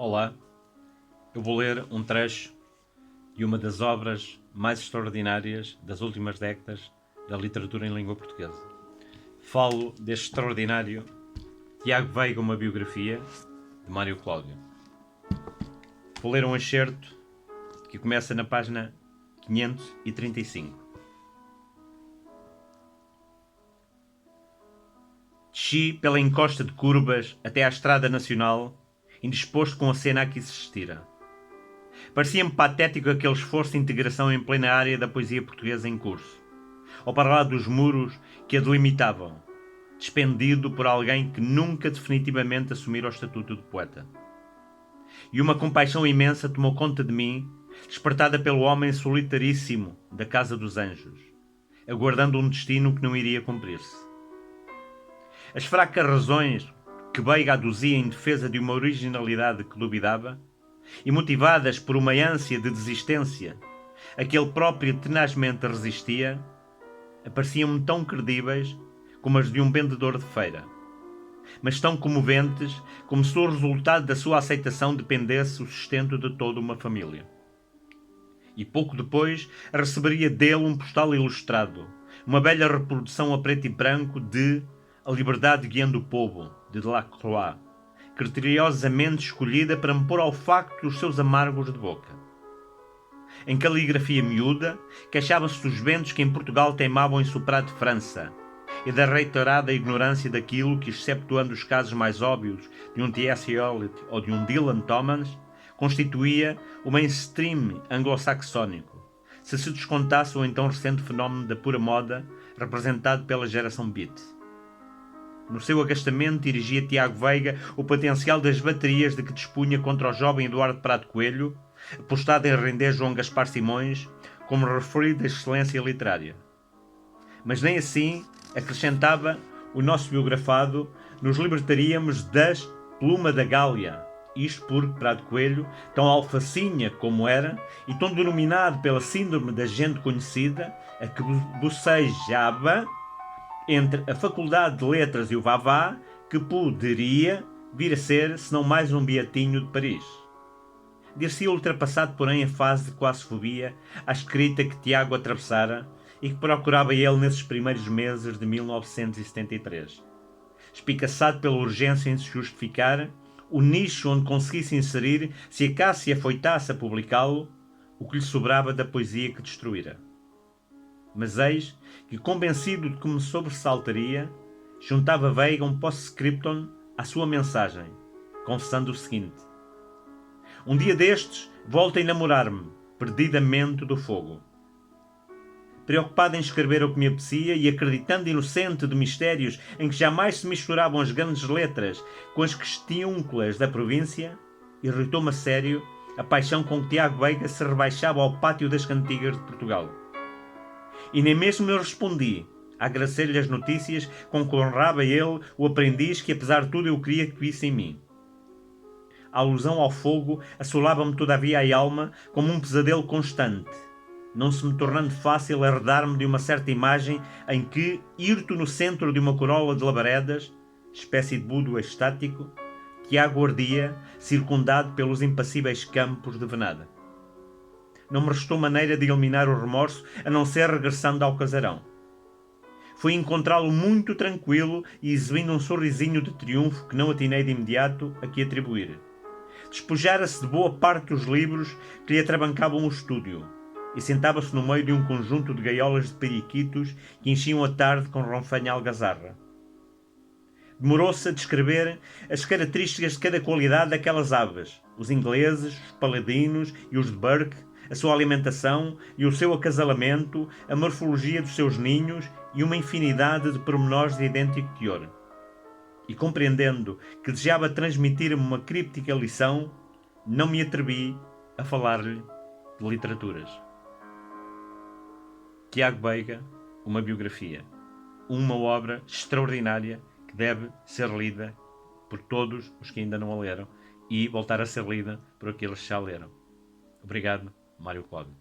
Olá, eu vou ler um trecho de uma das obras mais extraordinárias das últimas décadas da literatura em língua portuguesa. Falo deste extraordinário Tiago Veiga, uma biografia, de Mário Cláudio. Vou ler um excerto que começa na página 535. Desci pela encosta de curvas até à Estrada Nacional, indisposto com a cena a que assistira. Parecia-me patético aquele esforço de integração em plena área da poesia portuguesa em curso, ou para lá dos muros que a delimitavam, despendido por alguém que nunca definitivamente assumira o estatuto de poeta. E uma compaixão imensa tomou conta de mim, despertada pelo homem solitaríssimo da Casa dos Anjos, aguardando um destino que não iria cumprir-se. As fracas razões que Veiga aduzia em defesa de uma originalidade que duvidava, e motivadas por uma ânsia de desistência a que ele próprio tenazmente resistia, apareciam-me tão credíveis como as de um vendedor de feira, mas tão comoventes como se o resultado da sua aceitação dependesse o sustento de toda uma família. E pouco depois receberia dele um postal ilustrado, uma bela reprodução a preto e branco de A Liberdade Guiando o Povo, de Delacroix, criteriosamente escolhida para me pôr ao facto dos seus amargos de boca. Em caligrafia miúda, queixava-se dos ventos que em Portugal teimavam em soprar de França e da reiterada ignorância daquilo que, exceptuando os casos mais óbvios de um T.S. Eliot ou de um Dylan Thomas, constituía o mainstream anglo-saxónico, se descontasse o então recente fenómeno da pura moda representado pela geração Beat. No seu agastamento dirigia Tiago Veiga o potencial das baterias de que dispunha contra o jovem Eduardo Prado Coelho, apostado em render João Gaspar Simões como referido da excelência literária. Mas nem assim, acrescentava o nosso biografado, nos libertaríamos das Pluma da Gália, isto porque Prado Coelho, tão alfacinha como era, e tão denominado pela síndrome da gente conhecida, a que bocejava entre a Faculdade de Letras e o Vavá, que poderia vir a ser, se não mais um beatinho de Paris. Dir-se-ia ultrapassado, porém, a fase de classofobia à escrita que Tiago atravessara e que procurava ele nesses primeiros meses de 1973. Espicaçado pela urgência em se justificar, o nicho onde conseguisse inserir, se acaso se afoitasse a publicá-lo, o que lhe sobrava da poesia que destruíra. Mas eis que, convencido de que me sobressaltaria, juntava Veiga um post-scriptum à sua mensagem, confessando o seguinte: um dia destes volto a enamorar-me, perdidamente, do fogo. Preocupado em escrever o que me apetecia e acreditando inocente de mistérios em que jamais se misturavam as grandes letras com as questiúnculas da província, irritou-me a sério a paixão com que Tiago Veiga se rebaixava ao pátio das cantigas de Portugal. E nem mesmo eu respondi, a agradecer-lhe as notícias com que honrava ele o aprendiz que, apesar de tudo, eu queria que visse em mim. A alusão ao fogo assolava-me todavia a alma como um pesadelo constante, não se me tornando fácil arredar-me de uma certa imagem em que, hirto no centro de uma corola de labaredas, espécie de Budo estático, Tiago ardia, circundado pelos impassíveis campos de Venada. Não me restou maneira de eliminar o remorso a não ser regressando ao casarão. Fui encontrá-lo muito tranquilo e exibindo um sorrisinho de triunfo que não atinei de imediato a que atribuir. Despojara-se de boa parte dos livros que lhe atrabancavam o estúdio e sentava-se no meio de um conjunto de gaiolas de periquitos que enchiam a tarde com ronfanha algazarra. Demorou-se a descrever as características de cada qualidade daquelas aves, os ingleses, os paladinos e os de Burke, a sua alimentação e o seu acasalamento, a morfologia dos seus ninhos e uma infinidade de pormenores de idêntico teor. E compreendendo que desejava transmitir-me uma críptica lição, não me atrevi a falar-lhe de literaturas. Tiago Veiga, uma biografia. Uma obra extraordinária que deve ser lida por todos os que ainda não a leram e voltar a ser lida por aqueles que já leram. Obrigado, Mário Cláudio.